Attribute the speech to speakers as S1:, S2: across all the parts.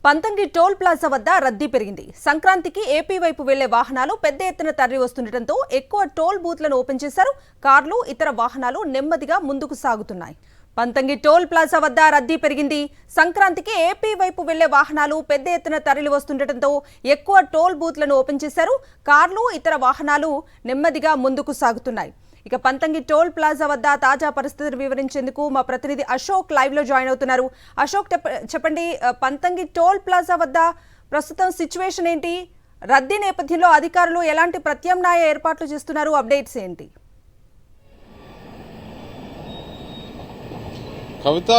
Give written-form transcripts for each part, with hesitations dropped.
S1: Panthangi toll plaza వద్ద రద్దీ పెరిగింది. సంక్రాంతికి ఏపీ వైపు వెళ్లే వాహనాలు పెద్ద ఎత్తున తరలి వస్తుండటంతో ఎక్కువ టోల్ బూత్లను ఓపెన్ చేశారు. కార్లు, ఇతర వాహనాలు నెమ్మదిగా ముందుకు సాగుతున్నాయి. పంతంగి టోల్ ప్లాజా వద్ద రద్దీ పెరిగింది. సంక్రాంతికి ఏపీ వైపు వెళ్లే వాహనాలు పెద్ద ఎత్తున తరలి వస్తుండటంతో ఎక్కువ టోల్ బూత్లను ఓపెన్ చేశారు. కార్లు, ఇతర వాహనాలు నెమ్మదిగా ముందుకు సాగుతున్నాయి. ఇక పంతంగి టోల్ ప్లాజా వద్ద తాజా పరిస్థితిని వివరించేందుకు మా ప్రతినిధి అశోక్ లైవ్ లో జాయిన్ అవుతున్నారు. అశోక్, చెప్పండి, పంతంగి టోల్ ప్లాజా వద్ద ప్రస్తుతం సిచ్యువేషన్ ఏంటి? రద్దీ నేపథ్యంలో అధికారులు ఎలాంటి ప్రత్యామ్నాయ ఏర్పాట్లు చేస్తున్నారు? అప్డేట్స్ ఏంటి?
S2: కవిత,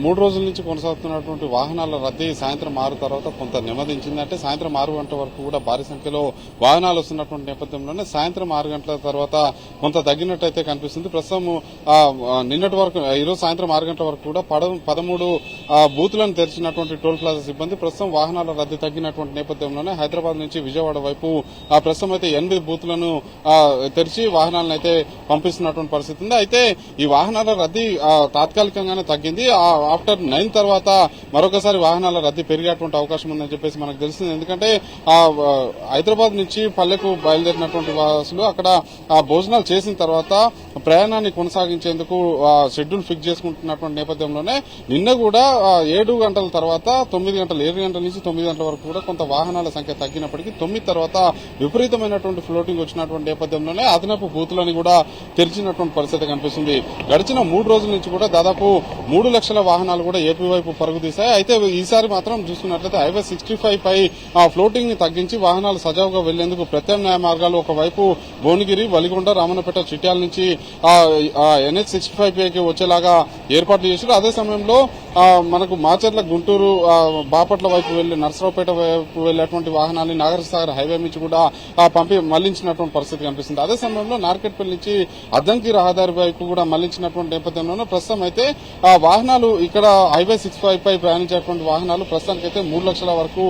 S2: 3 రోజుల నుంచి కొనసాగుతున్నటువంటి వాహనాల రద్దీ సాయంత్రం 6 తర్వాత కొంత నెమ్మదించింది. అంటే సాయంత్రం 6 గంటల వరకు కూడా భారీ సంఖ్యలో వాహనాలు వస్తున్నటువంటి నేపథ్యంలోనే సాయంత్రం 6 గంటల తర్వాత కొంత తగ్గినట్టయితే కనిపిస్తుంది. ప్రస్తుతం నిన్నటి వరకు, ఈరోజు సాయంత్రం 6 గంటల వరకు కూడా 13 బూతులను తెరిచినటువంటి టోల్ ప్లాజా సిబ్బంది ప్రస్తుతం వాహనాల రద్దీ తగ్గినటువంటి నేపథ్యంలోనే హైదరాబాద్ నుంచి విజయవాడ వైపు ప్రస్తుతం అయితే 8 బూతులను తెరిచి వాహనాలను అయితే పంపిస్తున్నటువంటి పరిస్థితి ఉంది. అయితే ఈ వాహనాల రద్దీ తాత్కాలికంగానే తగ్గింది. ఆఫ్టర్ 9 తర్వాత మరొకసారి వాహనాల రద్దీ పెరిగేటువంటి అవకాశం ఉందని చెప్పేసి మనకు తెలుస్తుంది. ఎందుకంటే హైదరాబాద్ నుంచి పల్లెకు బయలుదేరినటువంటి వాసులు అక్కడ భోజనాలు చేసిన తర్వాత ప్రయాణాన్ని కొనసాగించేందుకు షెడ్యూల్ ఫిక్స్ చేసుకుంటున్నటువంటి నేపథ్యంలోనే నిన్న కూడా 7 గంటల తర్వాత 9 గంటలు, 7 గంటల నుంచి 9 గంటల వరకు కూడా కొంత వాహనాల సంఖ్య తగ్గినప్పటికీ 9 తర్వాత విపరీతమైనటువంటి ఫ్లోటింగ్ వచ్చినటువంటి నేపథ్యంలోనే అదనపు బూతులను కూడా తెరిచినటువంటి పరిస్థితి కనిపిస్తుంది. గడిచిన 3 రోజుల నుంచి కూడా దాదాపు 3 లక్షల వాహనాలు కూడా ఏపీ వైపు పరుగు తీశాయి. అయితే ఈసారి మాత్రం చూసుకున్నట్లయితే హైవే 65 పై ఫ్లోటింగ్ ని తగ్గించి వాహనాలు సజావుగా వెళ్లేందుకు ప్రత్యామ్నాయ మార్గాలు ఒకవైపు భువనగిరి, వలిగొండ, రామన్నపేట, చిట్యాల నుంచి NH65 పైకి వచ్చేలాగా ఏర్పాట్లు చేశారు. అదే సమయంలో మనకు మాచర్ల, గుంటూరు, బాపట్ల వైపు వెళ్లి నర్సరావుపేట వైపు వెళ్లేటువంటి వాహనాన్ని నాగరసాగర్ హైవే నుంచి కూడా మళ్లించినటువంటి పరిస్థితి కనిపిస్తుంది. అదే సమయంలో నార్కెట్పల్లి నుంచి అద్దంకి రహదారి వైపు కూడా మళ్లించినటువంటి నేపథ్యంలోనే ప్రస్తుతం అయితే వాహనాలు ఇక్కడ హైవే 65 పై ప్రయాణించేటువంటి వాహనాలు ప్రస్తుతానికైతే 3 లక్షల వరకు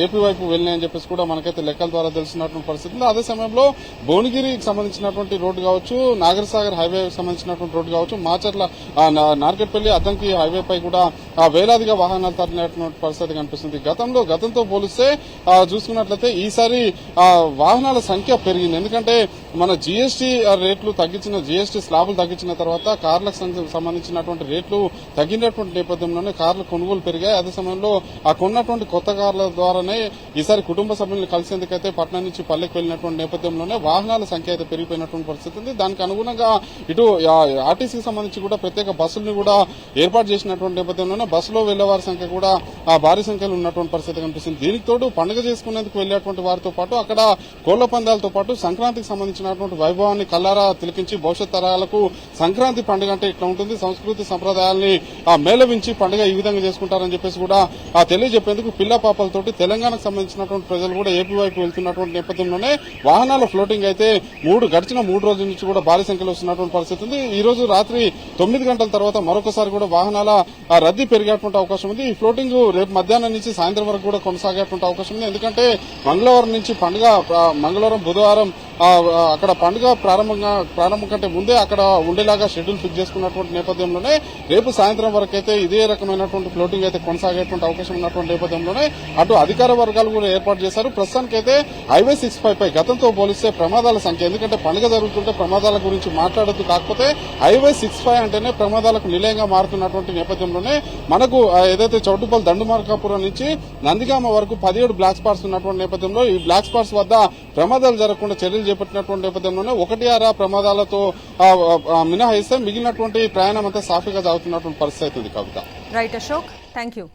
S2: ఏపీ వైపు వెళ్ళినాయని చెప్పేసి కూడా మనకైతే లెక్కల ద్వారా తెలిసినటువంటి పరిస్థితి ఉంది. అదే సమయంలో భువనగిరికి సంబంధించినటువంటి రోడ్డు కావచ్చు, నాగరసాగర్ హైవే సంబంధించినటువంటి రోడ్డు కావచ్చు, మాచర్ల, నార్కెట్పల్లి, అద్దంకి హైవే పై కూడా వేలాదిగా వాహనాలు తరలినటువంటి పరిస్థితి కనిపిస్తుంది. గతంతో పోలిస్తే చూసుకున్నట్లయితే ఈసారి వాహనాల సంఖ్య పెరిగింది. ఎందుకంటే మన జీఎస్టీ రేట్లు తగ్గించిన, జీఎస్టీ స్లాబులు తగ్గించిన తర్వాత కార్లకు సంబంధించినటువంటి రేట్లు తగ్గినటువంటి నేపథ్యంలోనే కార్ల కొనుగోలు పెరిగాయి. అదే సమయంలో కొన్నటువంటి కొత్త కార్ల ద్వారానే ఈసారి కుటుంబ సభ్యులను కలిసేందుకైతే పట్నం నుంచి పల్లెకి వెళ్లినటువంటి నేపథ్యంలోనే వాహనాల సంఖ్య అయితే పెరిగిపోయినటువంటి పరిస్థితి ఉంది. దానికి అనుగుణంగా ఇటు ఆర్టీసీకి సంబంధించి కూడా ప్రత్యేక బస్సులను కూడా ఏర్పాటు చేసినటువంటి నేపథ్యంలోనే బస్సులో వెళ్లే వారి సంఖ్య కూడా భారీ సంఖ్యలో ఉన్నటువంటి పరిస్థితి కనిపిస్తుంది. దీనికి తోడు పండుగ చేసుకునేందుకు వెళ్లేటువంటి వారితో పాటు అక్కడ కోళ్ల పందాలతో పాటు సంక్రాంతికి సంబంధించినటువంటి వైభవాన్ని కల్లారా తిలకించి భవిష్యత్ తరాలకు సంక్రాంతి పండుగ అంటే ఇట్లా ఉంటుంది, సంస్కృతి సంప్రదాయాల్ని మేళవించి పండుగ ఈ విధంగా చేసుకుంటారని చెప్పేసి కూడా తెలియజెప్పేందుకు పిల్ల పాపలతోటి తెలంగాణకు సంబంధించినటువంటి ప్రజలు కూడా ఏపీ వైపు వెళ్తున్నటువంటి నేపథ్యంలోనే వాహనాల ఫ్లోటింగ్ అయితే గడిచిన 3 రోజుల నుంచి కూడా భారీ సంఖ్యలో వస్తున్నటువంటి పరిస్థితి ఉంది. ఈ రోజు రాత్రి 9 గంటల తర్వాత మరొకసారి కూడా వాహనాల రద్దీ పెరిగేటువంటి అవకాశం ఉంది. ఈ ఫ్లోటింగ్ రేపు మధ్యాహ్నం నుంచి సాయంత్రం వరకు కూడా కొనసాగేటువంటి అవకాశం ఉంది. ఎందుకంటే మంగళవారం నుంచి పండుగ, మంగళవారం, బుధవారం అక్కడ పండుగ ప్రారంభం కంటే ముందే అక్కడ ఉండేలాగా షెడ్యూల్ ఫిక్స్ చేసుకున్నటువంటి నేపథ్యంలోనే రేపు సాయంత్రం వరకు అయితే ఇదే రకమైనటువంటి ఫ్లోటింగ్ అయితే కొనసాగేటువంటి అవకాశం ఉన్నటువంటి నేపథ్యంలోనే అటు అధికార వర్గాలు కూడా ఏర్పాటు చేశారు. ప్రస్తుతానికైతే హైవే 65 పై గతంతో పోలిస్తే ప్రమాదాల సంఖ్య, ఎందుకంటే పండుగ జరుగుతుంటే ప్రమాదాల గురించి మాట్లాడద్దు, కాకపోతే హైవే 65 అంటేనే ప్రమాదాలకు నిలయంగా మారుతున్నటువంటి నేపథ్యంలోనే మనకు ఏదైతే చౌటుపల్లి, దండుమార్కాపురం నుంచి నందిగామ వరకు 17 బ్లాక్ స్పాట్స్ ఉన్నటువంటి నేపథ్యంలో ఈ బ్లాక్ స్పాట్స్ వద్ద ప్రమాదాలు జరగకుండా చర్యలు చేపట్టినటువంటి నేపథ్యంలోనే 1-6 ప్రమాదాలతో మినహాయిస్తే మిగిలినటువంటి ప్రయాణం అంతా సాఫీగా సాగుతున్నటువంటి పరిస్థితి ఉంది. Kavitha.
S1: Right Ashok, thank you.